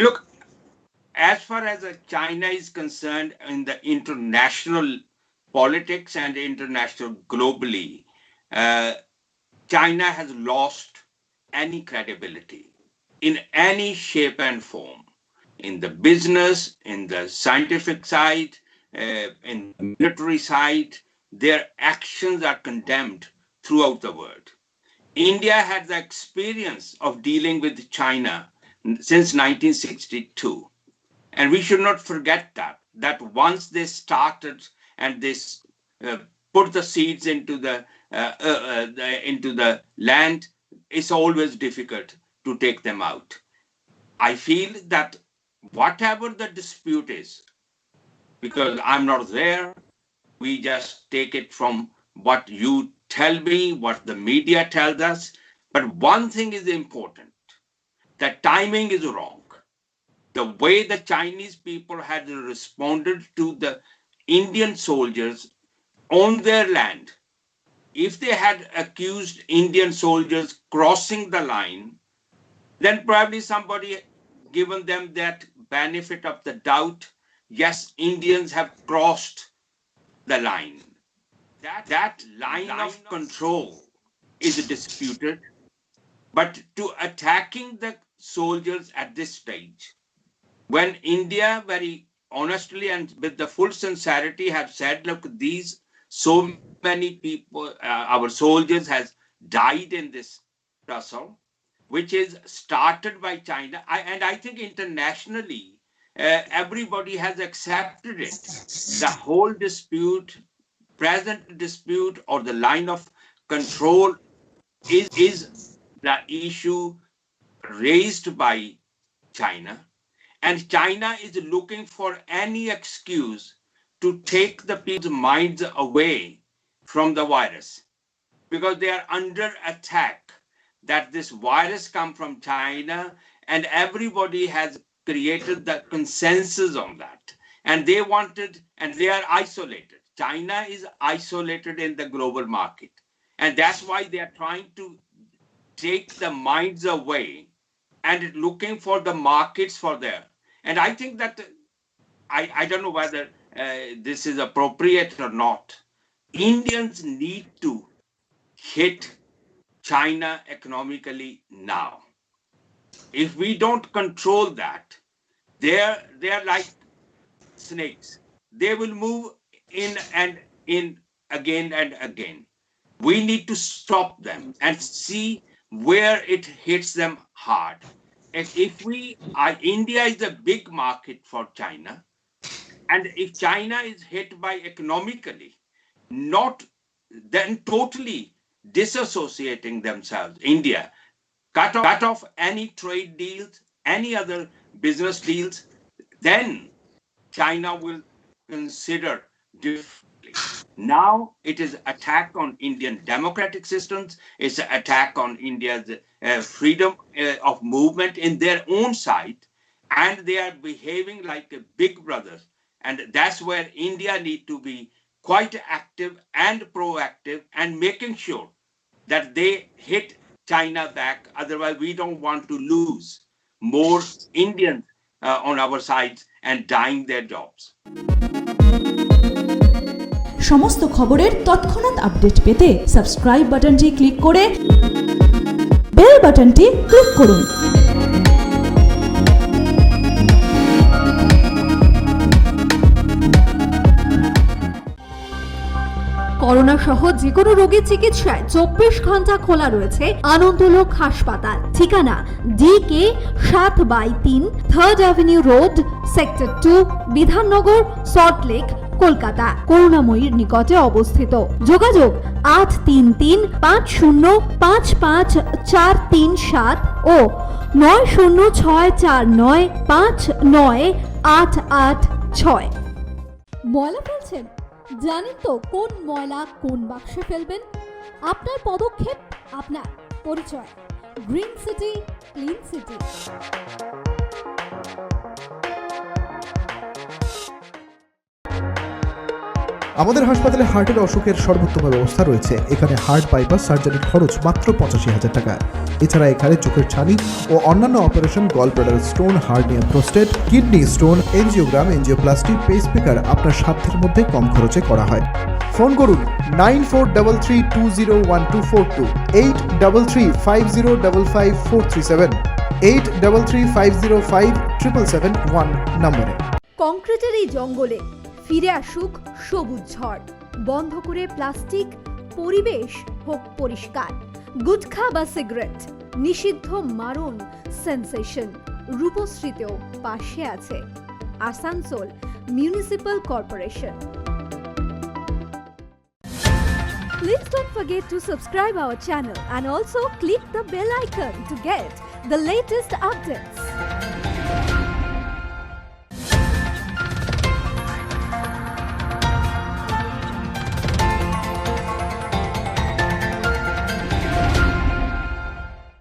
Look, as far as China is concerned in the international politics and international globally, China has lost any credibility in any shape and form, in the business, in the scientific side, in the military side. Their actions are condemned throughout the world. India had the experience of dealing with China since 1962. And we should not forget that once they started and this put the seeds into the land, it's always difficult to take them out. I feel that whatever the dispute is, because I'm not there, we just take it from what you tell me, what the media tells us. But one thing is important, that timing is wrong. The way the Chinese people had responded to the Indian soldiers on their land, if they had accused Indian soldiers crossing the line, then probably somebody given them that benefit of the doubt. Yes, Indians have crossed the line. That line of control is disputed. But to attacking the soldiers at this stage, when India very honestly and with the full sincerity have said, look, these so many people, our soldiers has died in this tussle, which is started by China. And I think internationally, everybody has accepted it. The whole dispute, present dispute or the line of control is the issue raised by China. And China is looking for any excuse to take the people's minds away from the virus, because they are under attack that this virus come from China, and everybody has created the consensus on that. And they wanted, and they are isolated. China is isolated in the global market. And that's why they are trying to take the minds away and looking for the markets for there. And I think that, I don't know whether this is appropriate or not. Indians need to hit China economically now. If we don't control that, they're like snakes. They will move in and in again and again. We need to stop them and see where it hits them hard. If India is a big market for China, and if China is hit by economically, not then totally disassociating themselves, India, cut off any trade deals, any other business deals, then China will consider differently. Now it is attack on Indian democratic systems. It's an attack on India's freedom of movement in their own side, and they are behaving like a big brother. And that's where India need to be quite active and proactive and making sure that they hit China back. Otherwise, we don't want to lose more Indians on our sides and dying their jobs. সমস্ত খবরের তৎক্ষণাৎ update পেতে subscribe বাটনটি click করে bell বাটনটি click করুন। Corona সহ যে কোনো রোগীর চিকিৎসায় 24 ঘন্টা খোলা রয়েছে আনন্দলোক হাসপাতাল। ঠিকানা DK 7/3 3rd avenue road, sector 2, Bidhannagar, Salt Lake, Kolkata. করুণাময়ীর নিকটে অবস্থিত। যোগাযোগ 833550554337 ও 9064959886। ময়লা ফেলছেন? জানেন তো কোন ময়লা কোন বাক্সে ফেলবেন? আপনার পদক্ষেপ, আপনার পরিচয়। Green city, clean city. আমাদের হাসপাতালে হার্টের অসুখের সর্বোত্তম ব্যবস্থা রয়েছে। এখানে হার্ট বাইপাস সার্জারির খরচ মাত্র 85,000 টাকা। এছাড়া এখানে চোখের ছানি ও অন্যান্য operation, gall bladder stone, hernia, prostate, kidney stone, angiogram, angioplasty, pacemaker আপনার সাধ্যের মধ্যে কম খরচে করা হয়। ফোন করুন 9433201242, 8335055437, 8335057771 নম্বরে। কংক্রিটের এই জঙ্গলে ফিরে আসুক সবুজ ঝড়, বন্ধ করে প্লাস্টিক, পরিবেশ হোক পরিষ্কার। গুটখা বা সিগারেট নিষিদ্ধ, মারণ সেন্সেশন। রূপশ্রীতেও পাশে আছে Asansol municipal corporation. Please don't forget to subscribe our channel and also click the bell icon to get the latest updates.